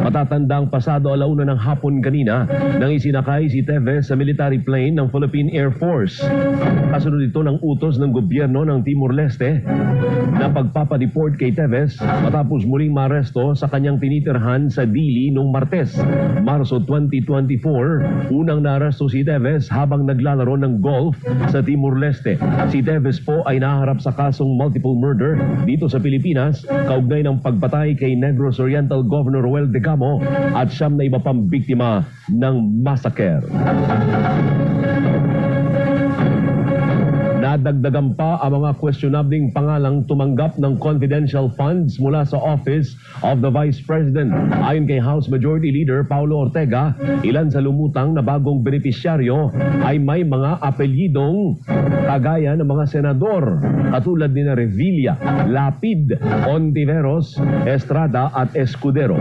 Matatandang pasado 1:00 ng hapon kanina nang isinakay si Teves sa military plane ng Philippine Air Force. Kasunod ito ng utos ng gobyerno ng Timor-Leste na pagpapadeport kay Teves matapos muling maaresto sa kanyang tinitirhan sa Dili noong Martes, Marso 2024. Unang naaresto si Teves habang naglalaro ng golf sa Timor-Leste. Si Teves po ay naharap sa kasong multiple murder dito sa Pilipinas kaugnay ng pagpatay kay Negros Oriental Governor Roel de Camo at siyam na iba pang biktima ng massacre. Nadagdagan pa ang mga questionabling pangalang tumanggap ng confidential funds mula sa Office of the Vice President. Ayon kay House Majority Leader Paulo Ortega, ilan sa lumutang na bagong benepisyaryo ay may mga apelyidong kagaya ng mga senador katulad ni Revilla, Lapid, Ontiveros, Estrada at Escudero.